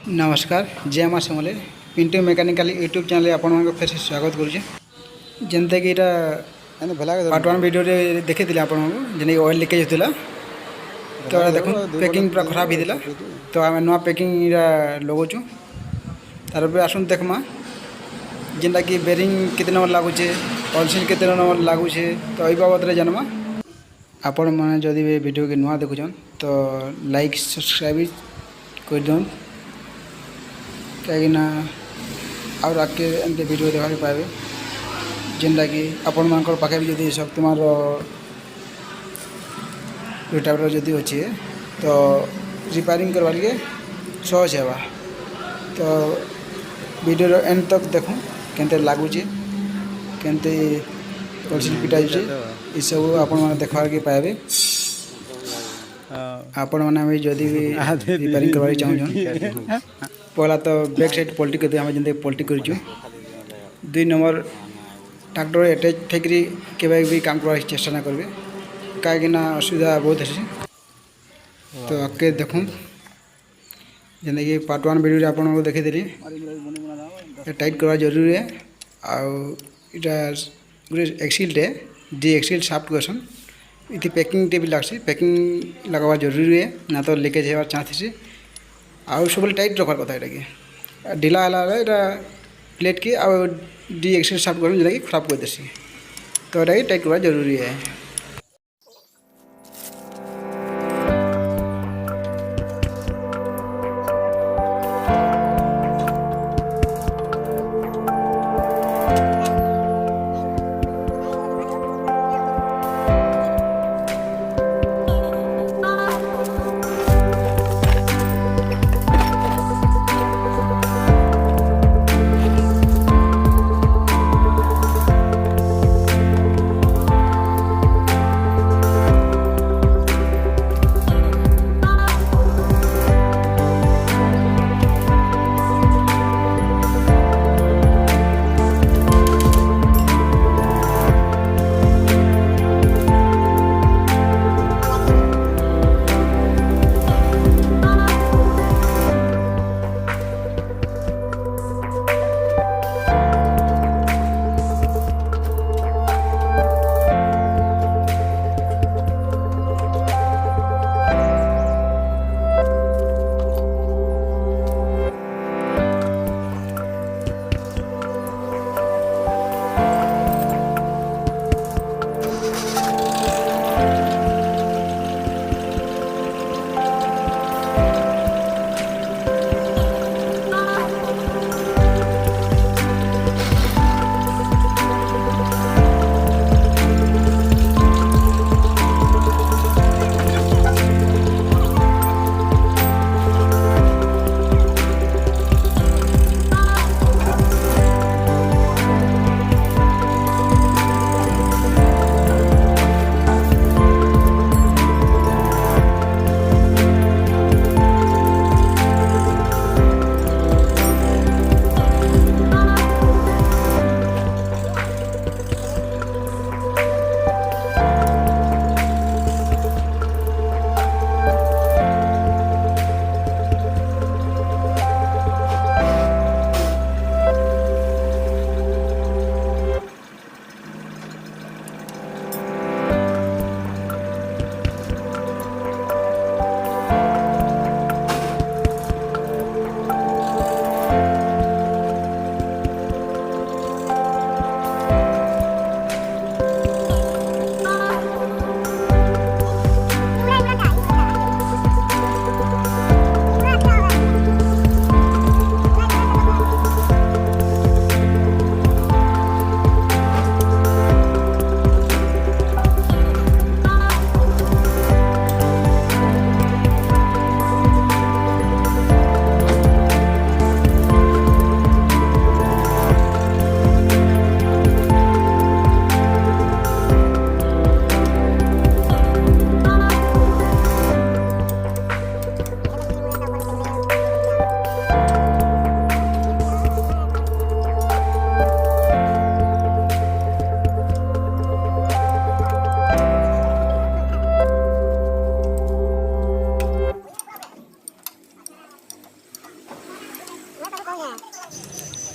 नमस्कार जय माँ समले पिंटू मेकानिकल यूट्यूब चैनल आपण फिर से स्वागत करुचे जमता कि पार्ट वन वीडियो देखी थी आपको जेने ऑयल लीकेज होता तो देख पैकिंग पूरा खराब होता तो आम नुआ पैकिंग लगुचु तार आसन देखमा जेनटा कि बेरिंग केते नंबर लगुचे ऑयल सील केते नंबर लगुचे तो यही बाबद जानमा आपण मैंने जदि वीडियो के नुआ देखुन तो लाइक सब्सक्राइब कर दिन कहीं आउ आगे एमती वीडियो देखा पाए जेनटा कि आपण मान पाखे भी जदि शक्तिमान टाइप जदि अच्छे तो रिपेयरिंग करवा लिए सहज है तो वीडियो एंड तक देखूँ केंते लगुचे केंते पिटा ये सब आपण मैंने देखा पाए आपण मैंने जदि भी रिपेयरिंग करवा चाहूँ पहला तो बैक साइड पल्टी कर आम जमी पल्टी कर दुई नंबर ट्रैक्टर अटैच थी केवे भी काम कर चेष्टा ना करेंगे कहीं असुविधा बहुत अच्छे तो आगे देखूँ जेने कि पार्ट वन वीडियो आपको देखी टाइट करवा जरूरी है आटा गोटे एक्सिल टे डी एक्सिल साफ्ट क्वेश्चन इति पैकिंग टे भी लगे पैकिंग लगवा जरूरी है ना तो लीकेज होवार चांस है आउ सब टाइट रखार कथा ये ढिला है प्लेट की आउ डी एक्सिल साफ्ट क्वेश्चन जोटा कि खराब कर देसी तो ये टाइट करवा जरूरी है।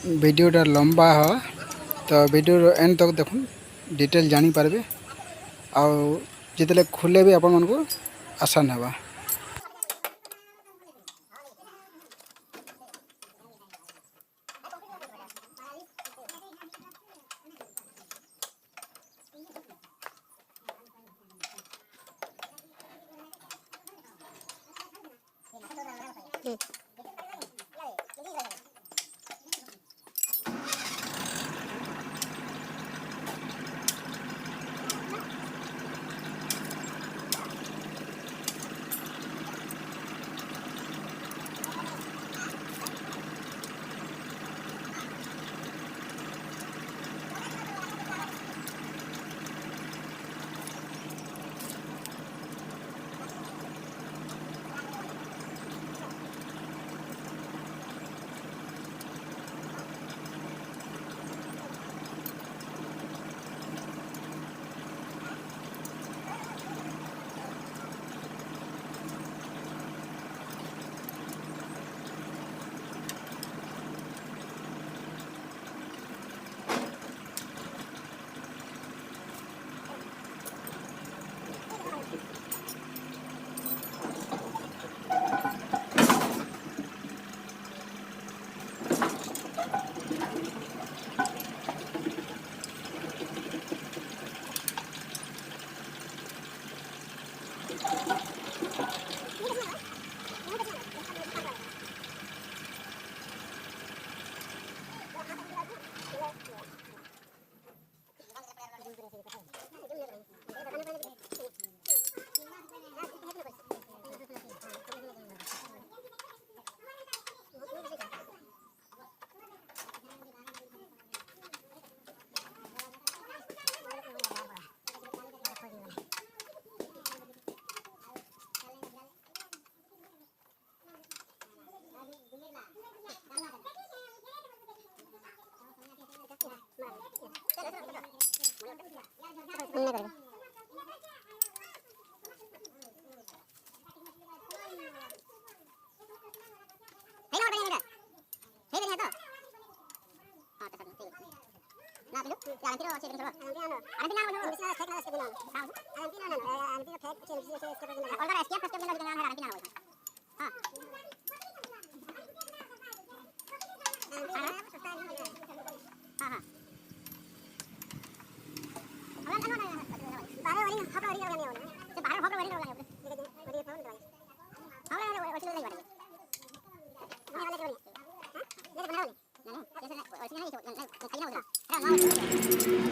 वीडियोटा लंबा है तो वीडियो एंड तक देखो डिटेल जानी पारबे आउ जितले खुले भी अपन मन को आसान है।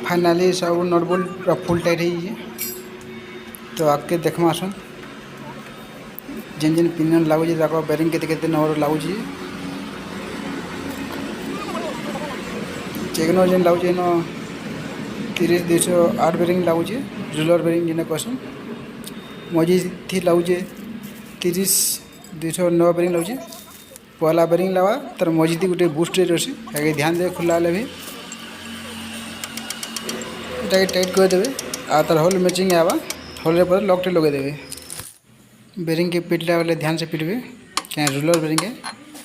फाइनाली सब नट बोल्ट पूरा फुल टाइट है तो आगे देखमा आसन जेन जेन पिनियन लागुची ताको बेरिंग केते नंबर लागुची चेकनो जेन लागुची न 30-208 बेरिंग लागुची रूलर बेरिंग जेने कहसन मजी थी लागुची 30-209 बेरिंग लागुची पहला बेरिंग लावा तर मजी थी गोटे बूस्ट रेट अछि आगे ध्यान दे खुला ले भी इटा टाइट कर देबे आ तर होल मैचिंग आवा होल रे पर लॉक लगा देबे बेरिंग के पिटला वाले ध्यान से पिटबे क्या रूलर बेरिंग है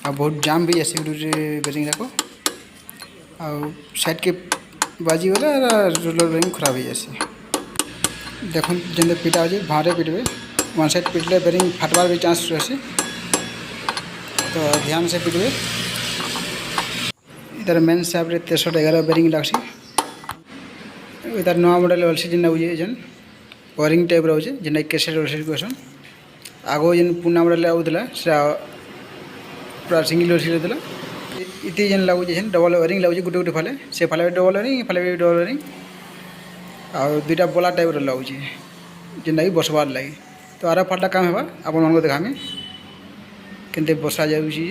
आ बहुत जाम भी ऐसे बेरिंग रखो आ साइड के बाजी वाला रूलर बेरिंग खराब हो जासी देखो जंदे पिटा हो भारे पिटबे वन साइड पिटले बेरिंग फटवार भी चांस रहसी तो ध्यान से पिटबे इधर मेन साहब रे 311 बेरिंग लागसी इधर नवा मॉडल अलसी जिन बुझे जन वरिंग टाइप रोचे जिन कैसेट अलसी कहसन आगो जेन पुना मॉडल आउला से पूरा सिंगल अलसी रहला इति जेन लागुचे जेन डबल वरिंग लागुचे गुटे गुटे फाले से फाले डबल वरिंग फाले डबल वरिंग आ दुटा बोला टाइप रो लागुचे जेन कि बसबार लागि तो आरा फाटा काम हेबा आपन मन को देखामे केनते बसा जाउची।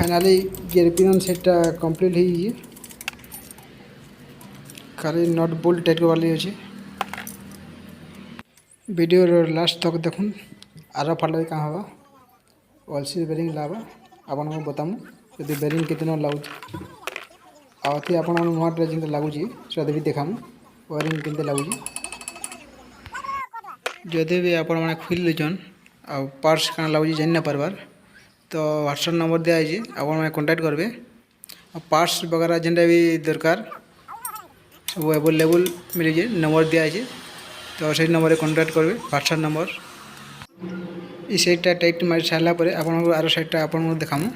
फाइनाली गियर पिन सेटा कंप्लीट हो खाली नट बोल्ट टाइट करवार अच्छे वीडियो लास्ट तक देखुन आर फाटे क्या हवा ऑलसी बेरिंग लावा आपन को बतामु यदि बेरिंग कितना लगुच आथि आपन नुआ ड्रेस जिंदा लगुच से भी देखामु वायरिंग किंते लगुच जदि भी आपण मैंने खोल लीचन आ पार्ट्स क्या लगुच जान ना पार्बार तो व्हाट्सएप नंबर दिखाई आप कांटेक्ट करेंगे पार्ट्स वगैरह जेनटा भी दरकार सब अवेलेबल मिल जाए नंबर दिखाई तो से नंबर कांटेक्ट करेंगे व्हाट्सएप नंबर ये साइडटा टाइट मारी सारापर आप आर साइडटा आप देखामु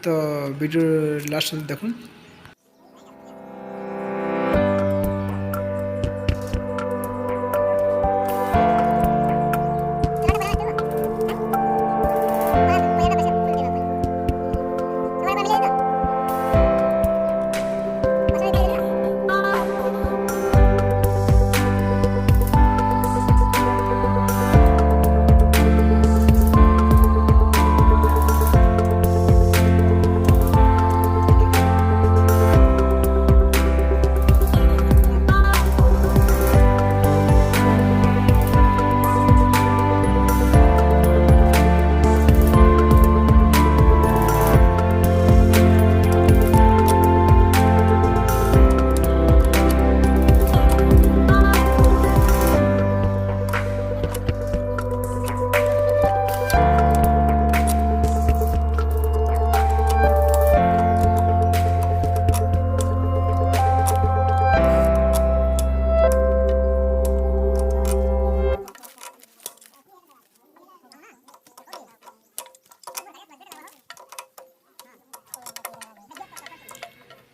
तो वीडियो लास्ट देखुन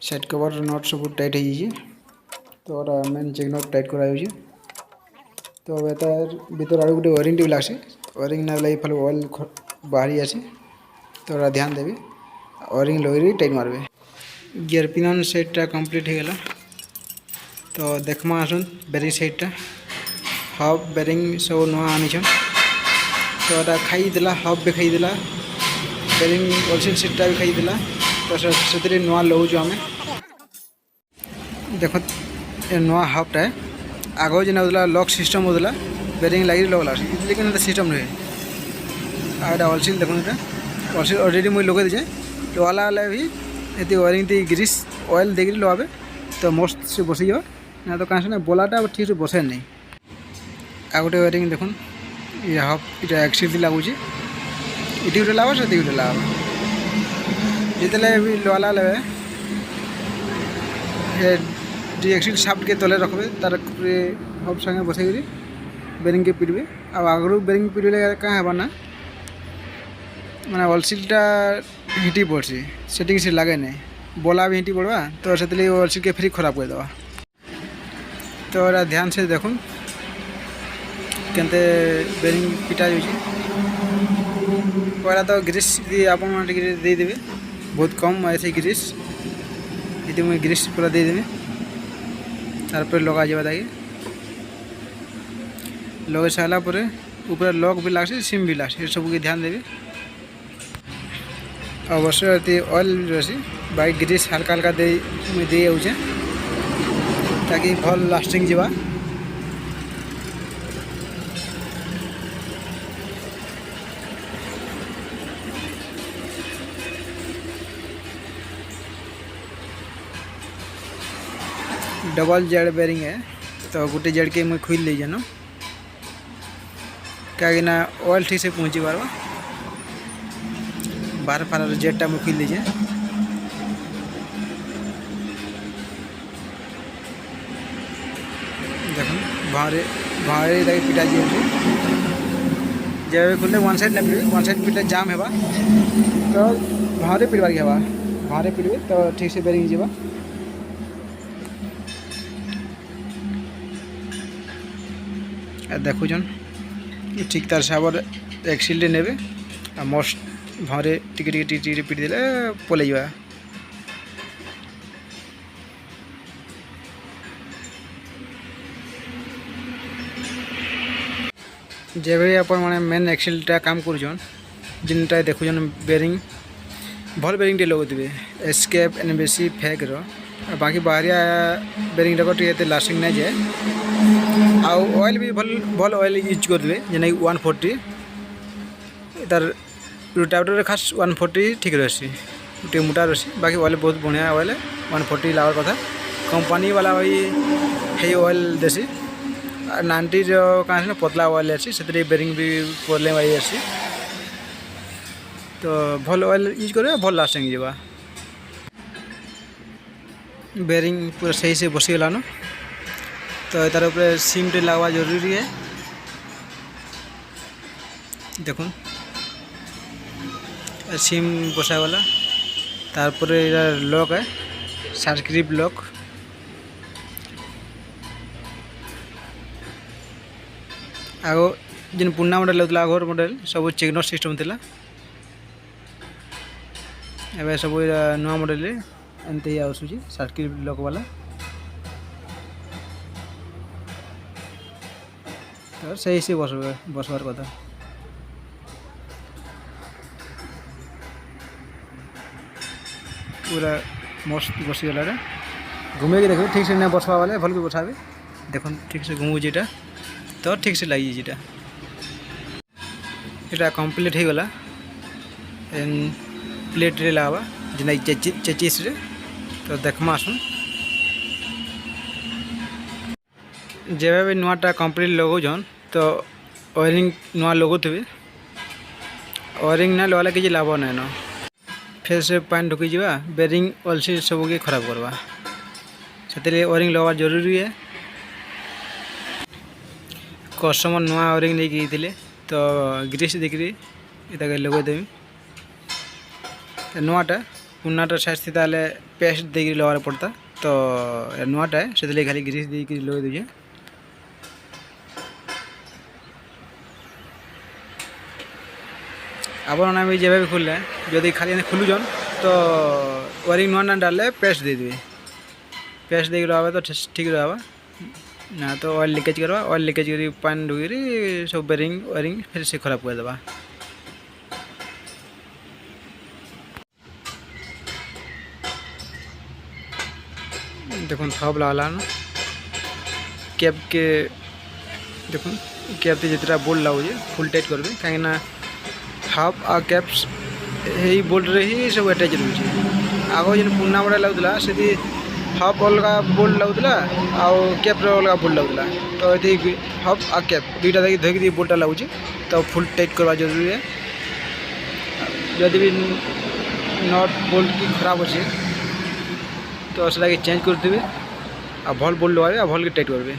सेट कवर नट सब टाइट हो तो मेन चेक नट टाइट कराई तो तार भीतर आड़ गोटे वायरिंग भी लगे वायरिंग ना लगे फल ऑयल बाहरी आसे तो ध्यान देवी वायरिंग लगे टाइट मारबे गियर पिन सेटटा कंप्लीट हो गला तो देखमा आसन बेरिंग सेटटा हब बेरिंग सब नुआ आनीछन तो खाईदेला हब भी खाईदेला बेरिंग ऑलसील सेटटा भी खाईदेला तो से नुआ लौचु आम देख नुआ हबटा आग जेन होता लक सिस्टम होता बेरिंग लगे लगला लेकिन सिस्टम नुहे आटा ऑलसील देखो ऑलसील अलरेडी मुझे लगे दीजे लगाला वाला भी ये वायरिंग दी ग्रीस ऑयल देकर लगाबे तो मस्त से बसी जा ना तो कहाँ से बोलाटा ठीक से बसे नहीं आ गोटे वायरिंग देखो ये हब ये एक्सिल लगुच ये गोटे लगा से गोटे लगा जितने भी लगाला लगे एक्सिल साफ्ट के तले रखबे तार हब संगे बसई बेरिंग के पिटबे आगु बेरिंग पिटले क्या है ना मैंने ऑलसीलटा हिटी पड़ी से किसी लगे नहीं बोला भी हिटी पड़वा तो से ऑलसील के फ्री खराब कर देवा तो ध्यान से देखुन केनते बेरिंग पिटा जाऊँगी पहला तो ग्रीस आप देदेवे बहुत कम ऐसे ग्रीस ये मुझे ग्रीस पूरा देदेवी तार लगा जावा ताकि लगे सारापर ऊपर लक भी लगे सिम भी लगे सब के ध्यान देवी अवश्य ये ऑयल रही बाइक ग्रीस हल्का हल्का दे जाऊे ताकि भल लास्टिंग जावा डबल जेड बेरिंग है तो गोटे जेड के मुझे खोल ली जान कहीं ऑयल ठीक से पहुँची पार्बा बार फार जेडटा मुझे खोल लीजिए देख बाहर बाहर पिटा जी जब खोलते वन साइड ना पिटे वन साइड पिटे जाम है तो बाहर पिटवार के हवा बाहर पिटबे तो ठीक से बेरिंग जावा देखुन ठीक तार साबर एक्सिल ने मस्ट भरे टिके पिट दे पलि जा जब आप मैंने मेन एक्सिलटा काम कर जिनटा देखुन बेरिंग भल बेरिंग टे लगुवे एस्केप एनबीसी फेक रो बाकी बाहरिया बेरिंग रको टे लास्टिंग नहीं जाए आउ ऑयल भी भल भल ऑयल यूज करदे जेना 140 तार रोटावेटर खास 140 ठीक रही गोटे मोटा रही बाकी ऑयल बहुत बढ़िया ऑयल 140 लावर कथा कंपनी वाला वही है ऑयल देसी 90 कहाँ पतला ऑयल अच्छी से बेरिंग भी पड़ले वाली अच्छी तो भल ऑयल यूज करे भल लास्टिंग जावा बेरिंग पूरा सही से बसीगलान तो तार ऊपर सिम टे लगवा जरूरी है देखो सिम बसा वाला तारपर लॉक है सर्किट लॉक आगो जिन पुराना मॉडल होता आगोर मॉडल सब चेकनर सिस्टम थिला एवं सब नुआ मॉडल एमती आसूँ सर्किट लॉक वाला तो सही से बसवार कथा पूरा मस्त बसीगला घूमे के देखो ठीक से ना बसवा वाले भल भी बसावे देखो ठीक से घूमू जीटा तो ठीक से लगी जीटा यहाँ कम्प्लीट हो गला प्लेट रे लगावा जेना चेचिस रे तो देखमा आसुन जब भी नुआटा कम्प्लीट लगौन तो वायरिंग नुआ लगुवे वायरिंग ना लगाले किसी लाभ ना न फिर से पानी ढुकी जा बेरिंग अलसी सबके खराब करवा से वायरिंग लगवा जरूरी है कस्टमर नुआ वायरिंग नहीं गई तो ग्रीस देखिए इतना लगेदेवी नुआटा पुरानाटा साइज थी ताले पेस्ट देकर लगार पड़ता तो नुआटा से खाली ग्रीस देकर लगे दीजिए आप भी जब भी खुलले जदि खाली खुलुन तो वायरिंग नुआ ना डाले पेस्ट दे देवे पेस्ट देकर लगा तो ठीक रहा ना तो ऑयल लीकेज करवा ऑयल लीकेज कर पानी ढुकी सब बेरिंग वायरिंग फिर से खराब कर देवा देखो सब लगला कैब के देखो कैब से जितना बोल्ट लगुचे फुल टाइट करेंगे कहीं हाफ आ कैप्स यही बोल्ट रे ही सब अटैच रोचे आग जो पुराना मॉडल लगुला से हाफ अलग बोल्ट लगुला आउ कैप अलग बोल्ट लगुला तो ये हाफ आ कैप दुईटा देखिए धोकी बोल्टा लगुचे तो फुल टाइट करवा जरूरी है जदि भी नट बोल्ट की खराब अच्छे तो से चेंज करदे आ भल बोल्ट लगे आ भल के टाइट करबे।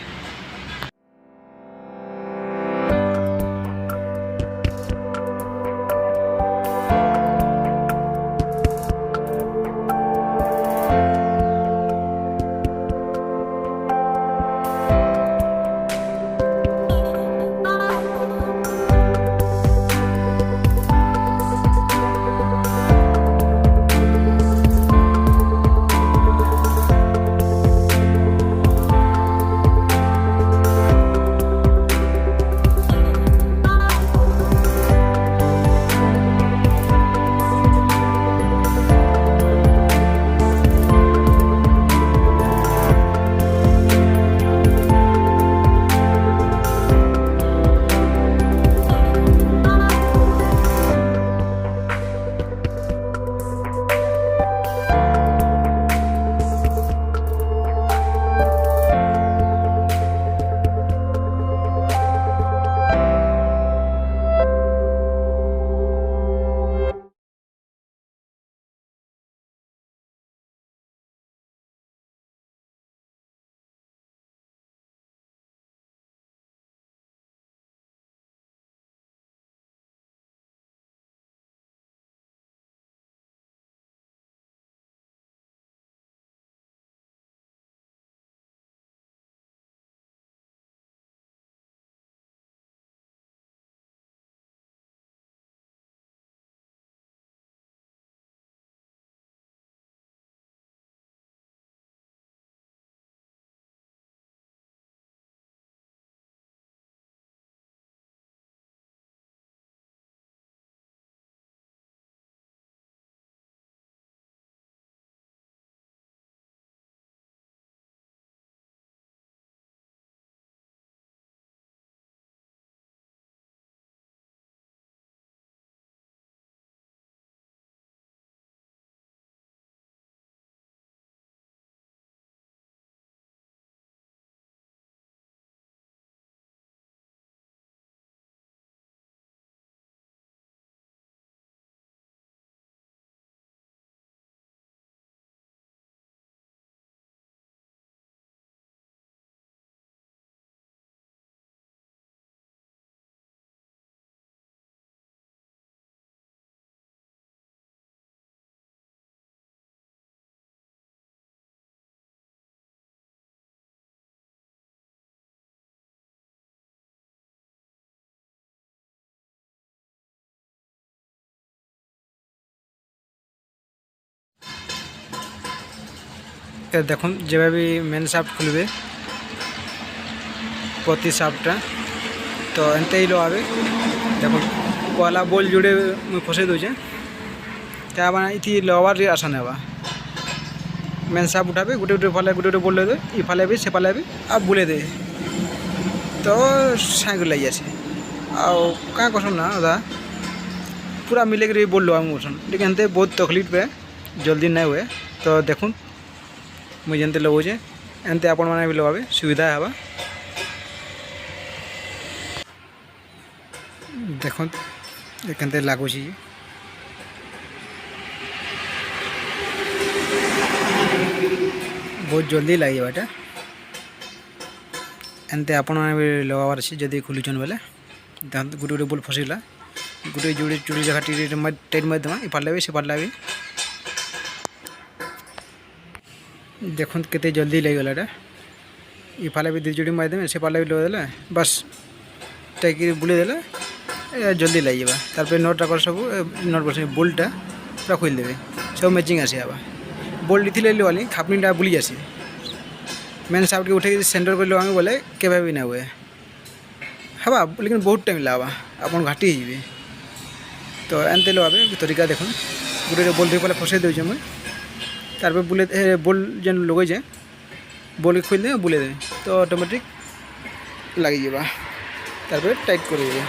দেখুন যেভাবে মেন সাফট খুলবে প্রতি সাফটটা তো এনতেই লগাবে। দেখুন পহলা बोल जोड़े मुझे फसे दूचे क्या इति लवार आशा नेबा मेन साफ उठाबे गोटे गोटे फाले गोटे गोटे बोल दे इ फाले भी से फाले भी अब बुले दे तो साइकिल लग जाए क्या कसम ना दादा पूरा मिले कर बोल लो मोसन लेकिन एनते बहुत तकलीफ पे जल्दी नहीं हुए। तो देखूँ मुझे एनते लगुचे एनते आपण मैंने भी लगाबे सुविधा है। देखो केनते लागुची बहुत जल्दी लगे एटा एनते आपण मैंने भी लगाबार अच्छे जदि खुलुचन बेले गोटे गोटे बोल फसला गोटे जोड़े चूड़ी जगह टाइट मार देमा इफाले भी से फाले भी देखो केते जल्दी लगे एटा इफाले भी 2 जोड़ी मार देमे से फाले भी लगा देले बस टाइट बुले देले जल्दी लग जाए। तार नट टाक सब नट बस बोल्टा पूरा खोल देवे सब मैचिंग आसे आवा बोल्ट इथि लगाली खापनीटा बुली जासी मेन साफ्ट के उठे सेंटर कर लगा बोले के भी ना हुए हवा लेकिन बहुत टाइम लगा आप घाटी हो तो एनते लगाबे तरीका देखो गोटे बोल दे पहले फसे दूचे मुझे तार बुले बोल जेन लगे जाए बोल खोल दे बुले दे तो ऑटोमेटिक लग जाए तार टाइट कर दे।